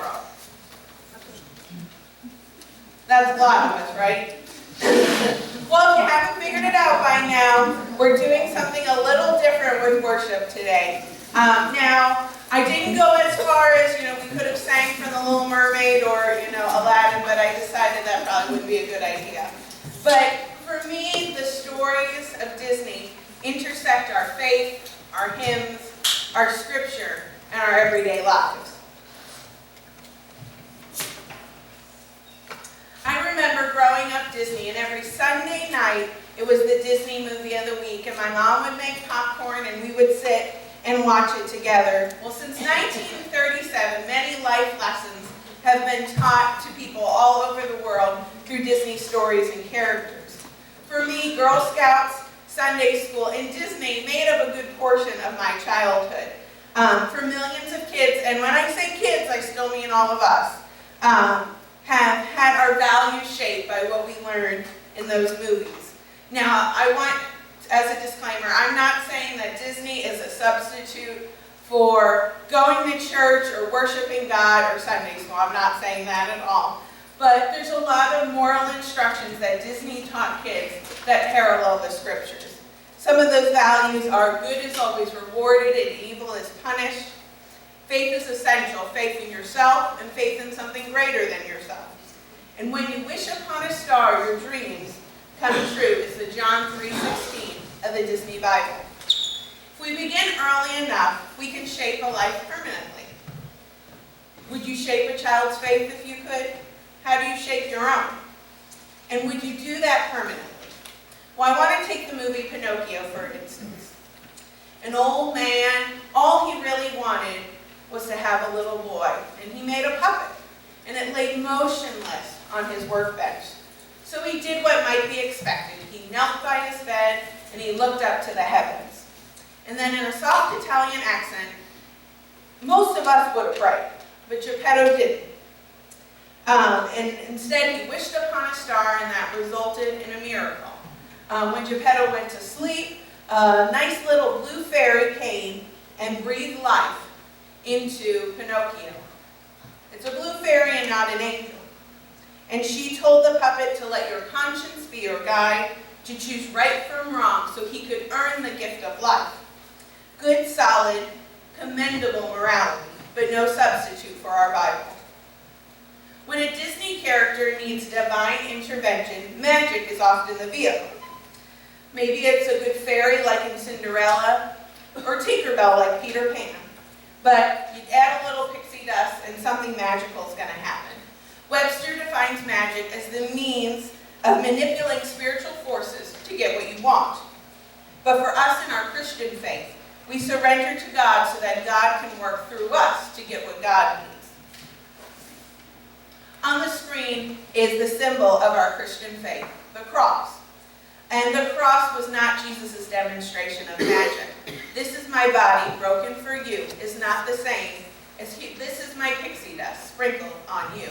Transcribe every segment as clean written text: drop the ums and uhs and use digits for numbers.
World? That's a lot of us, right? Well, if you haven't figured it out by now, we're doing something a little different with worship today. Now, I didn't go as far as, we could have sang from The Little Mermaid or, Aladdin, but I decided that probably wouldn't be a good idea. But for me, the stories of Disney intersect our faith, our hymns, our scripture, and our everyday lives. I remember growing up Disney, and every Sunday night, it was the Disney movie of the week, and my mom would make popcorn, and we would sit and watch it together. Well, since 1937, many life lessons have been taught to people all over the world through Disney stories and characters. For me, Girl Scouts, Sunday school, and Disney made up a good portion of my childhood. For millions of kids, and when I say kids, I still mean all of us, have had our values shaped by what we learned in those movies. Now, I want, as a disclaimer, I'm not saying that Disney is a substitute for going to church or worshiping God or Sunday school. I'm not saying that at all. But there's a lot of moral instructions that Disney taught kids that parallel the scriptures. Some of those values are good is always rewarded and evil is punished. Faith is essential, faith in yourself and faith in something greater than yourself. And when you wish upon a star, your dreams come true is the John 3:16 of the Disney Bible. If we begin early enough, we can shape a life permanently. Would you shape a child's faith if you could? How do you shape your own? And would you do that permanently? Well, I want to take the movie Pinocchio, for instance. An old man, all he really wanted was to have a little boy, and he made a puppet, and it lay motionless on his workbench. So he did what might be expected. He knelt by his bed, and he looked up to the heavens. And then in a soft Italian accent, most of us would have prayed, but Geppetto didn't. And instead, he wished upon a star, and that resulted in a miracle. When Geppetto went to sleep, a nice little blue fairy came and breathed life into Pinocchio. It's a blue fairy and not an angel. And she told the puppet to let your conscience be your guide, to choose right from wrong so he could earn the gift of life. Good, solid, commendable morality, but no substitute for our Bible. When a Disney character needs divine intervention, magic is often the vehicle. Maybe it's a good fairy like in Cinderella, or Tinkerbell like Peter Pan. But you add a little pixie dust and something magical is going to happen. Webster defines magic as the means of manipulating spiritual forces to get what you want. But for us in our Christian faith, we surrender to God so that God can work through us to get what God needs. On the screen is the symbol of our Christian faith, the cross. And the cross was not Jesus' demonstration of magic. This is my body broken for you is not the same as this is my pixie dust sprinkled on you.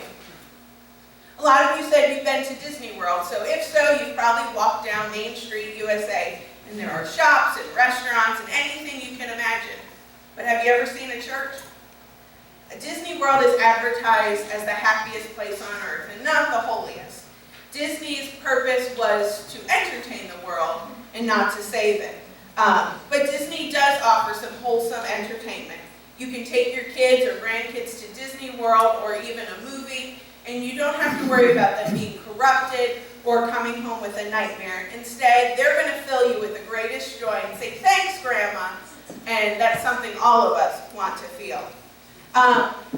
A lot of you said you've been to Disney World, so if so, you've probably walked down Main Street, USA, and there are shops and restaurants and anything you can imagine. But have you ever seen a church? Disney World is advertised as the happiest place on earth and not the holiest. Disney's purpose was to entertain the world and not to save it. But Disney does offer some wholesome entertainment. You can take your kids or grandkids to Disney World or even a movie, and you don't have to worry about them being corrupted or coming home with a nightmare. Instead, they're going to fill you with the greatest joy and say, "Thanks, Grandma." And that's something all of us want to feel.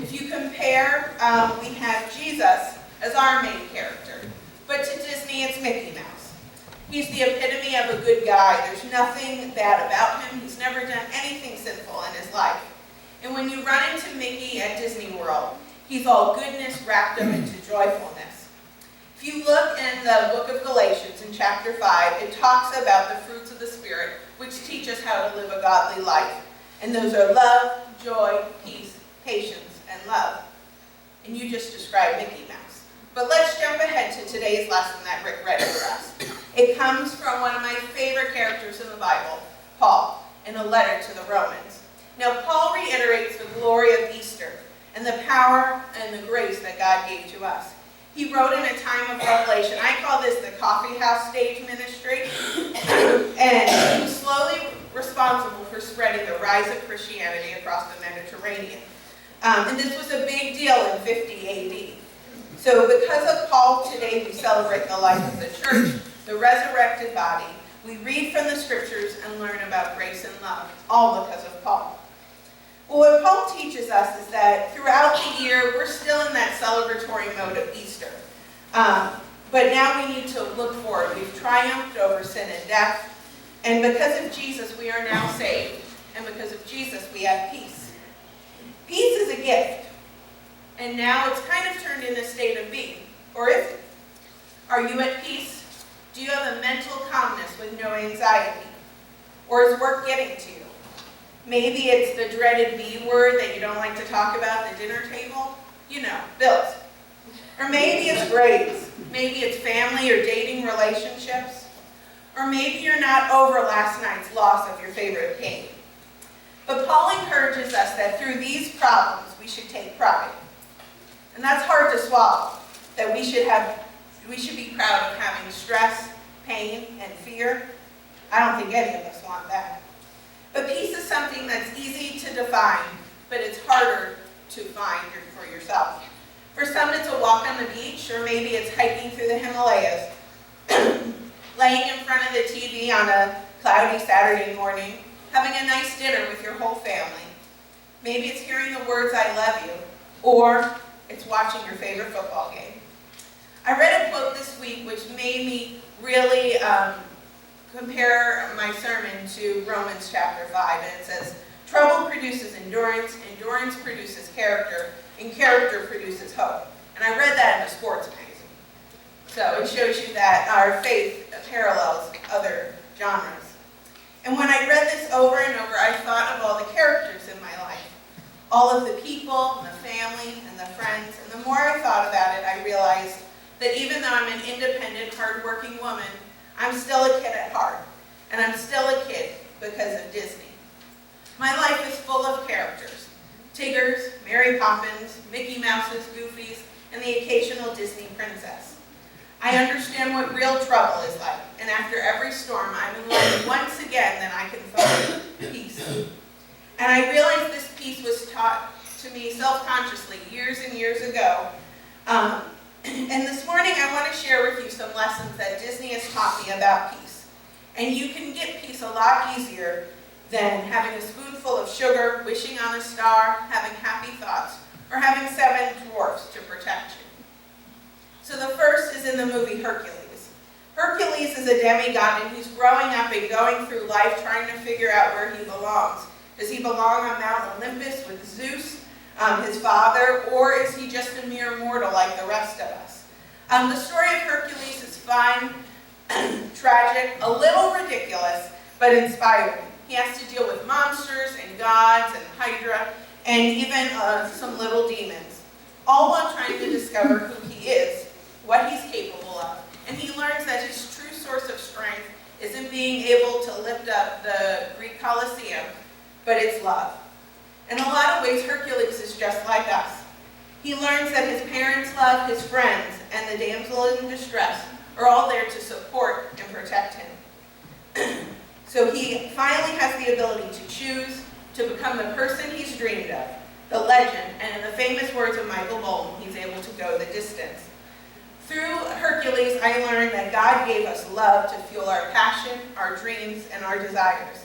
If you compare, we have Jesus as our main character. But to Disney, it's Mickey Mouse. He's the epitome of a good guy. There's nothing bad about him. He's never done anything sinful in his life. And when you run into Mickey at Disney World, he's all goodness wrapped up into joyfulness. If you look in the book of Galatians in chapter 5, it talks about the fruits of the Spirit, which teach us how to live a godly life. And those are love, joy, peace, patience, and love. And you just described Mickey Mouse. But let's jump ahead to today's lesson that Rick read for us. It comes from one of my favorite characters in the Bible, Paul, in a letter to the Romans. Now, Paul reiterates the glory of Easter and the power and the grace that God gave to us. He wrote in a time of revelation. I call this the coffee house stage ministry. And he was slowly responsible for spreading the rise of Christianity across the Mediterranean. And this was a big deal in 50 AD. So because of Paul, today we celebrate the life of the church, the resurrected body. We read from the scriptures and learn about grace and love, all because of Paul. Well, what Paul teaches us is that throughout the year, we're still in that celebratory mode of Easter. But now we need to look forward. We've triumphed over sin and death. And because of Jesus, we are now saved. And because of Jesus, we have peace. Peace is a gift. And now it's kind of turned in a state of being. Or is it? Are you at peace? Do you have a mental calmness with no anxiety? Or is work getting to you? Maybe it's the dreaded B word that you don't like to talk about at the dinner table. You know, bills. Or maybe it's grades. Maybe it's family or dating relationships. Or maybe you're not over last night's loss of your favorite game. But Paul encourages us that through these problems, we should take pride. And that's hard to swallow, that we should be proud of having stress, pain, and fear. I don't think any of us want that. But peace is something that's easy to define, but it's harder to find for yourself. For some, it's a walk on the beach, or maybe it's hiking through the Himalayas, laying in front of the TV on a cloudy Saturday morning, having a nice dinner with your whole family. Maybe it's hearing the words, "I love you," or it's watching your favorite football game. I read a quote this week which made me really compare my sermon to Romans chapter 5, and it says, "Trouble produces endurance, endurance produces character, and character produces hope." And I read that in a sports magazine. So it shows you that our faith parallels other genres. And when I read this over and over, I thought of all the characters in my life. All of the people, and the family, and the friends. And the more I thought about it, I realized that even though I'm an independent, hardworking woman, I'm still a kid at heart. And I'm still a kid because of Disney. My life is full of characters. Tiggers, Mary Poppins, Mickey Mouses, Goofies, and the occasional Disney princess. I understand what real trouble is like. And after every storm, I'm learning once again that I can find peace. And I realized this peace was taught to me self-consciously years and years ago. And this morning I want to share with you some lessons that Disney has taught me about peace. And you can get peace a lot easier than having a spoonful of sugar, wishing on a star, having happy thoughts, or having 7 dwarfs to protect you. So the first is in the movie Hercules. Hercules is a demigod, and he's growing up and going through life trying to figure out where he belongs. Does he belong on Mount Olympus with Zeus, his father, or is he just a mere mortal like the rest of us? The story of Hercules is fun, tragic, a little ridiculous, but inspiring. He has to deal with monsters and gods and Hydra and even some little demons, all while trying to discover who he is, what he's capable of. And he learns that his true source of strength isn't being able to lift up the Greek Colosseum, but it's love. In a lot of ways, Hercules is just like us. He learns that his parents' love, his friends, and the damsel in distress are all there to support and protect him. So he finally has the ability to choose to become the person he's dreamed of, the legend, and in the famous words of Michael Bolton, he's able to go the distance. Through Hercules, I learned that God gave us love to fuel our passion, our dreams, and our desires.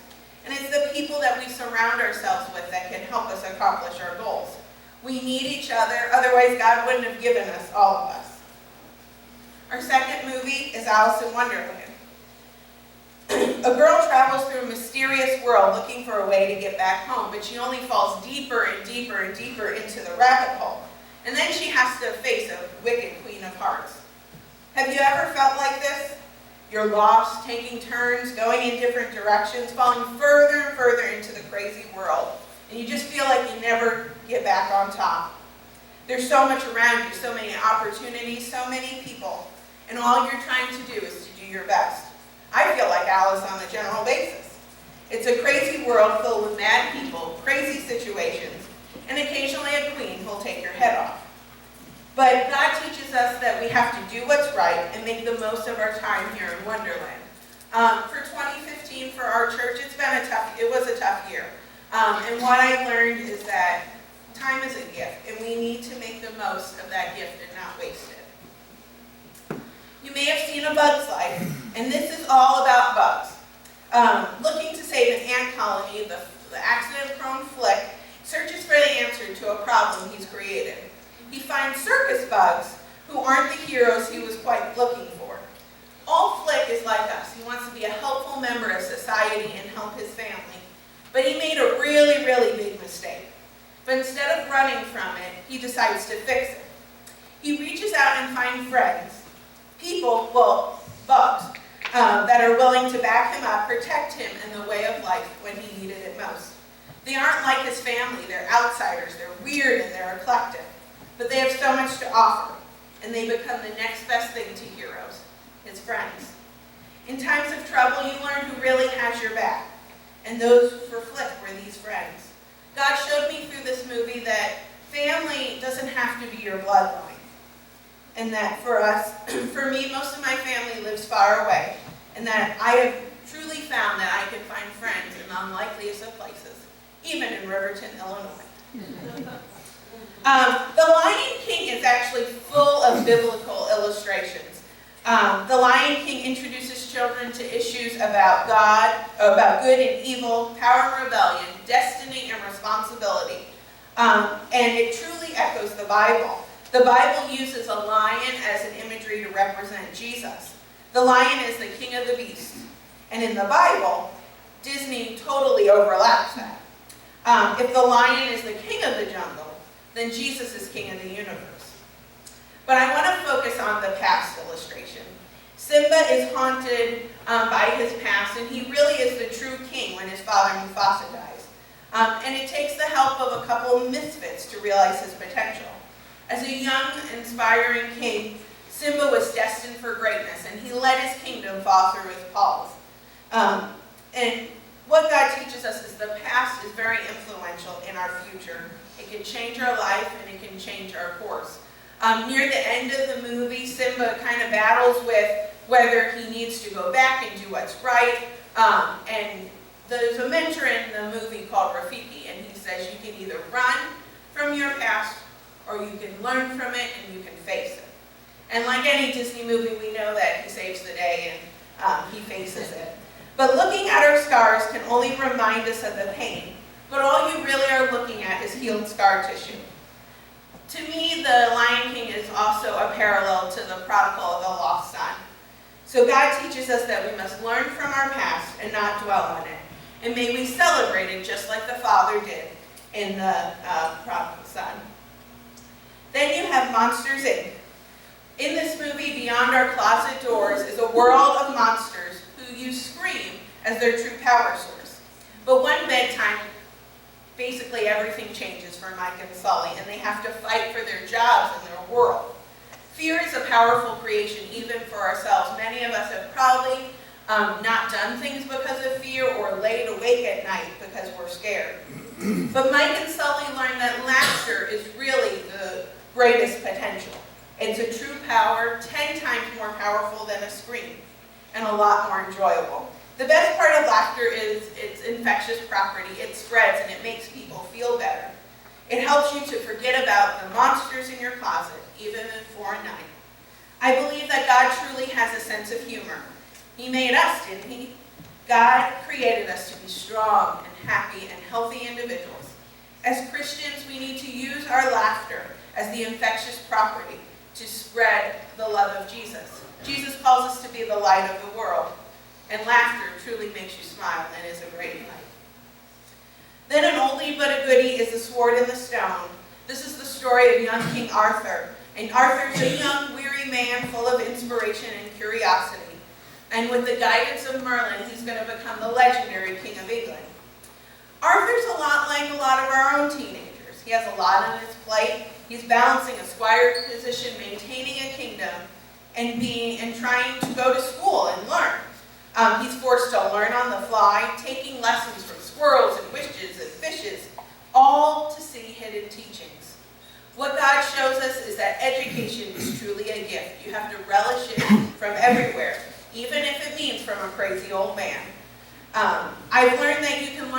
And it's the people that we surround ourselves with that can help us accomplish our goals. We need each other, otherwise God wouldn't have given us all of us. Our second movie is Alice in Wonderland. A girl travels through a mysterious world looking for a way to get back home, but she only falls deeper and deeper and deeper into the rabbit hole. And then she has to face a wicked Queen of Hearts. Have you ever felt like this? You're lost, taking turns, going in different directions, falling further and further into the crazy world. And you just feel like you never get back on top. There's so much around you, so many opportunities, so many people. And all you're trying to do is to do your best. I feel like Alice on a general basis. It's a crazy world filled with mad people, crazy situations, and occasionally a queen who'll take your head off. But God teaches us that we have to do what's right and make the most of our time here in Wonderland. For 2015 for our church, it was a tough year. And what I learned is that time is a gift, and we need to make the most of that gift and not waste it. You may have seen A Bug's Life, and this is all about bugs. Looking to save an ant colony, the accident-prone Flick searches for the answer to a problem he's created. He finds circus bugs who aren't the heroes he was quite looking for. All Flick is like us. He wants to be a helpful member of society and help his family. But he made a really, really big mistake. But instead of running from it, he decides to fix it. He reaches out and finds friends, people, well, bugs, that are willing to back him up, protect him in the way of life when he needed it most. They aren't like his family. They're outsiders. They're weird and they're eclectic. But they have so much to offer, and they become the next best thing to heroes, his friends. In times of trouble, you learn who really has your back, and those for Flick were these friends. God showed me through this movie that family doesn't have to be your bloodline, and that for us, for me, most of my family lives far away, and that I have truly found that I can find friends in the unlikeliest of places, even in Riverton, Illinois. The Lion King is actually full of biblical illustrations. The Lion King introduces children to issues about God, about good and evil, power and rebellion, destiny and responsibility. And it truly echoes the Bible. The Bible uses a lion as an imagery to represent Jesus. The lion is the king of the beasts. And in the Bible, Disney totally overlaps that. If the lion is the king of the jungle, then Jesus is king of the universe. But I want to focus on the past illustration. Simba is haunted by his past, and he really is the true king when his father Mufasa dies. And it takes the help of a couple of misfits to realize his potential. As a young, inspiring king, Simba was destined for greatness, and he let his kingdom fall through his paws. And what God teaches us is the past is very influential in our future. It can change our life, and it can change our course. Near the end of the movie, Simba kind of battles with whether he needs to go back and do what's right. And there's a mentor in the movie called Rafiki, and he says you can either run from your past, or you can learn from it and you can face it. And like any Disney movie, we know that he saves the day and he faces it. But looking at our scars can only remind us of the pain. But all you really are looking at is healed scar tissue. To me, the Lion King is also a parallel to the prodigal of the lost son. So God teaches us that we must learn from our past and not dwell on it. And may we celebrate it just like the Father did in the prodigal son. Then you have Monsters, Inc. In this movie, beyond our closet doors is a world of monsters who use Scream as their true power source. But one bedtime, basically everything changes for Mike and Sully, and they have to fight for their jobs and their world. Fear is a powerful creation, even for ourselves. Many of us have probably not done things because of fear or laid awake at night because we're scared. But Mike and Sully learn that laughter is really the greatest potential. It's a true power, 10 times more powerful than a scream, and a lot more enjoyable. The best part of laughter is its infectious property. It spreads and it makes people feel better. It helps you to forget about the monsters in your closet, even before night. I believe that God truly has a sense of humor. He made us, didn't he? God created us to be strong and happy and healthy individuals. As Christians, we need to use our laughter as the infectious property to spread the love of Jesus. Jesus calls us to be the light of the world, and laughter truly makes you smile and is a great light. Then an oldie but a goodie is The Sword and the Stone. This is the story of young King Arthur. And Arthur's a young, weary man full of inspiration and curiosity. And with the guidance of Merlin, he's going to become the legendary King of England. Arthur's a lot like a lot of our own teenagers. He has a lot on his plate. He's balancing a squire position, maintaining a kingdom, and trying to go to school and learn. He's forced to learn on the fly, taking lessons from squirrels and witches and fishes, all to see his hidden teachings. What God shows us is that education is truly a gift. You have to relish it from everywhere, even if it means from a crazy old man. I've learned that you can learn